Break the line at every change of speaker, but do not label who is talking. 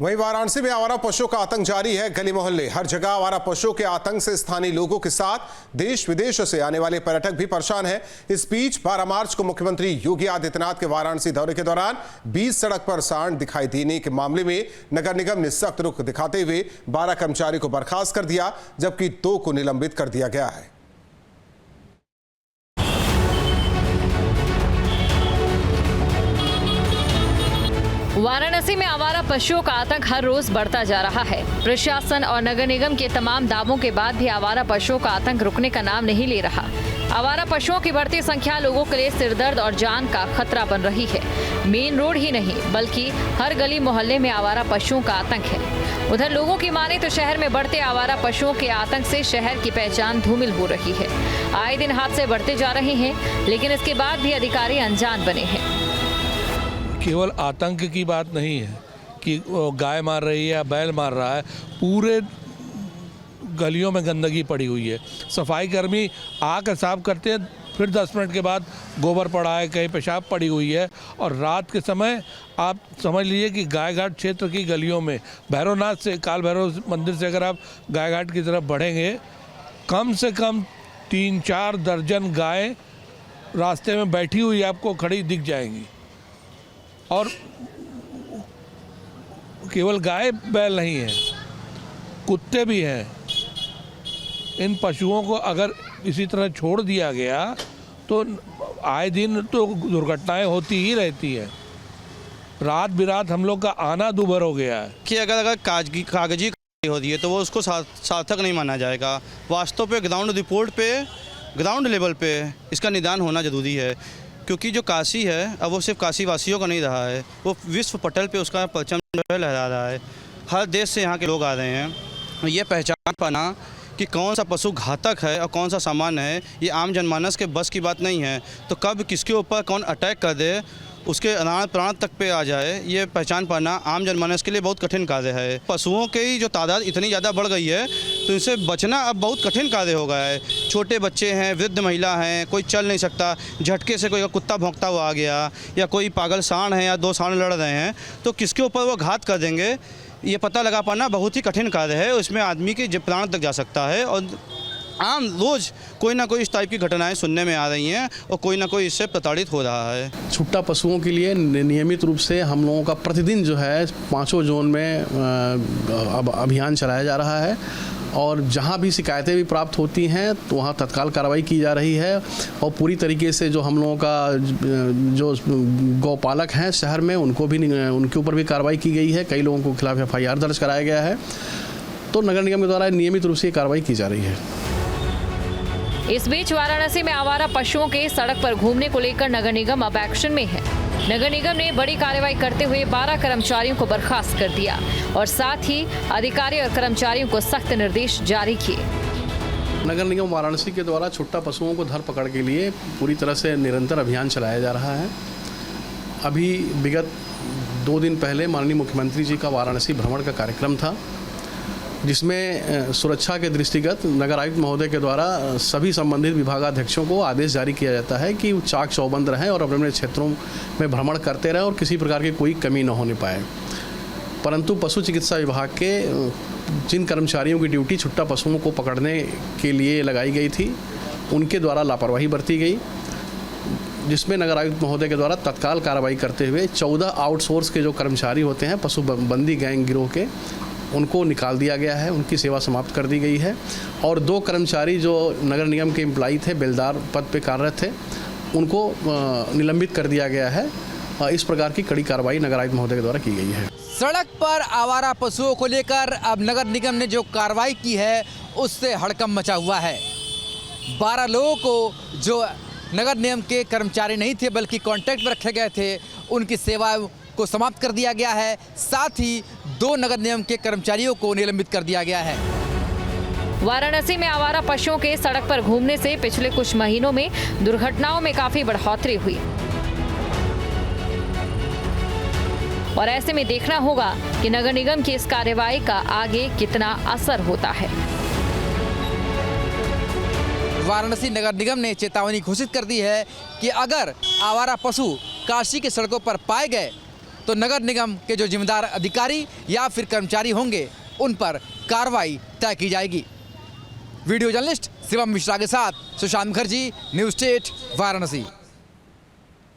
वहीं वाराणसी में आवारा पशुओं का आतंक जारी है। गली मोहल्ले हर जगह आवारा पशुओं के आतंक से स्थानीय लोगों के साथ देश विदेशों से आने वाले पर्यटक भी परेशान हैं। इस बीच 12 मार्च को मुख्यमंत्री योगी आदित्यनाथ के वाराणसी दौरे के दौरान 20 सड़क पर सांड दिखाई देने के मामले में नगर निगम ने सख्त रुख दिखाते हुए 12 कर्मचारियों को बर्खास्त कर दिया, जबकि 2 को निलंबित कर दिया गया है।
वाराणसी में आवारा पशुओं का आतंक हर रोज बढ़ता जा रहा है। प्रशासन और नगर निगम के तमाम दावों के बाद भी आवारा पशुओं का आतंक रुकने का नाम नहीं ले रहा। आवारा पशुओं की बढ़ती संख्या लोगों के लिए सिरदर्द और जान का खतरा बन रही है। मेन रोड ही नहीं बल्कि हर गली मोहल्ले में आवारा पशुओं का आतंक है। उधर लोगों की माने तो शहर में बढ़ते आवारा पशुओं के आतंक से शहर की पहचान धूमिल हो रही है। आए दिन हादसे बढ़ते जा रहे हैं, लेकिन इसके बाद भी अधिकारी अनजान बने हैं।
केवल आतंक की बात नहीं है कि गाय मार रही है या बैल मार रहा है, पूरे गलियों में गंदगी पड़ी हुई है। सफाई कर्मी आकर साफ करते हैं, फिर 10 मिनट के बाद गोबर पड़ा है, कहीं पेशाब पड़ी हुई है। और रात के समय आप समझ लीजिए कि गाय घाट क्षेत्र की गलियों में भैरवनाथ से काल भैरव मंदिर से अगर आप गाय घाट की तरफ बढ़ेंगे, कम से कम 3-4 दर्जन गाय रास्ते में बैठी हुई आपको खड़ी दिख जाएंगी। और केवल गाय बैल नहीं है, कुत्ते भी हैं। इन पशुओं को अगर इसी तरह छोड़ दिया गया तो आए दिन तो दुर्घटनाएं होती ही रहती है। रात बिरात हम लोग का आना दूभर हो गया है
कि अगर कागजी होती है तो वो उसको सार्थक नहीं माना जाएगा। वास्तव पे ग्राउंड रिपोर्ट पे, ग्राउंड लेवल पे इसका निदान होना ज़रूरी है, क्योंकि जो काशी है अब वो सिर्फ काशी वासियों का नहीं रहा है, वो विश्व पटल पे उसका परचम लहरा रहा है। हर देश से यहाँ के लोग आ रहे हैं। ये पहचान पाना कि कौन सा पशु घातक है और कौन सा सामान्य है, ये आम जनमानस के बस की बात नहीं है। तो कब किसके ऊपर कौन अटैक कर दे, उसके प्राण तक पे आ जाए, ये पहचान पाना आम जनमानस के लिए बहुत कठिन कार्य है। पशुओं की जो तादाद इतनी ज़्यादा बढ़ गई है तो इनसे बचना अब बहुत कठिन कार्य हो गया है। छोटे बच्चे हैं, वृद्ध महिला हैं, कोई चल नहीं सकता, झटके से कोई कुत्ता भौंकता हुआ आ गया या कोई पागल सांड है या 2 सांड लड़ रहे हैं तो किसके ऊपर वो घात कर देंगे, ये पता लगा पाना बहुत ही कठिन कार्य है। उसमें आदमी के प्राण तक जा सकता है और आम रोज़ कोई ना कोई इस टाइप की घटनाएं सुनने में आ रही हैं और कोई ना कोई इससे प्रताड़ित हो रहा है।
छुट्टा पशुओं के लिए नियमित रूप से हम लोगों का प्रतिदिन जो है 5 जोन में अब अभियान चलाया जा रहा है और जहां भी शिकायतें भी प्राप्त होती हैं तो वहां तत्काल कार्रवाई की जा रही है। और पूरी तरीके से जो हम लोगों का जो गौपालक हैं शहर में उनके ऊपर भी कार्रवाई की गई है। कई लोगों के खिलाफ FIR दर्ज कराया गया है। तो नगर निगम के द्वारा नियमित रूप से कार्रवाई की जा रही है।
इस बीच वाराणसी में आवारा पशुओं के सड़क पर घूमने को लेकर नगर निगम अब एक्शन में है। नगर निगम ने बड़ी कार्रवाई करते हुए 12 कर्मचारियों को बर्खास्त कर दिया और साथ ही अधिकारी और कर्मचारियों को सख्त निर्देश जारी किए।
नगर निगम वाराणसी के द्वारा छुट्टा पशुओं को धर पकड़ के लिए पूरी तरह से निरंतर अभियान चलाया जा रहा है। अभी विगत 2 दिन पहले माननीय मुख्यमंत्री जी का वाराणसी भ्रमण का कार्यक्रम था, जिसमें सुरक्षा के दृष्टिगत नगर आयुक्त महोदय के द्वारा सभी संबंधित विभागाध्यक्षों को आदेश जारी किया जाता है कि वो चाक चौबंद रहें और अपने अपने क्षेत्रों में भ्रमण करते रहें और किसी प्रकार की कोई कमी न होने पाए। परंतु पशु चिकित्सा विभाग के जिन कर्मचारियों की ड्यूटी छुट्टा पशुओं को पकड़ने के लिए लगाई गई थी, उनके द्वारा लापरवाही बरती गई, जिसमें नगर आयुक्त महोदय के द्वारा तत्काल कार्रवाई करते हुए 14 आउटसोर्स के जो कर्मचारी होते हैं पशु बंदी गैंग गिरोह के, उनको निकाल दिया गया है, उनकी सेवा समाप्त कर दी गई है। और 2 कर्मचारी जो नगर निगम के एम्प्लॉई थे, बेलदार पद पे कार्यरत थे, उनको निलंबित कर दिया गया है। इस प्रकार की कड़ी कार्रवाई नगर आयुक्त महोदय के द्वारा की गई है।
सड़क पर आवारा पशुओं को लेकर अब नगर निगम ने जो कार्रवाई की है उससे हड़कंप मचा हुआ है। 12 लोगों को जो नगर निगम के कर्मचारी नहीं थे बल्कि कॉन्ट्रैक्ट में रखे गए थे, उनकी सेवा को समाप्त कर दिया गया है। साथ ही 2 नगर निगम के कर्मचारियों को निलंबित कर दिया गया है।
वाराणसी में आवारा पशुओं के सड़क पर घूमने से पिछले कुछ महीनों में दुर्घटनाओं में काफी बढ़ोतरी हुई और ऐसे में देखना होगा कि नगर निगम की इस कार्रवाई का आगे कितना असर होता है।
वाराणसी नगर निगम ने चेतावनी घोषित कर दी है कि अगर आवारा पशु काशी की सड़कों पर पाए गए तो नगर निगम के जो जिम्मेदार अधिकारी या फिर कर्मचारी होंगे उन पर कार्रवाई तय की जाएगी। वीडियो जर्नलिस्ट शिवम मिश्रा के साथ सुशांत मुखर्जी, न्यूज़ स्टेट, वाराणसी।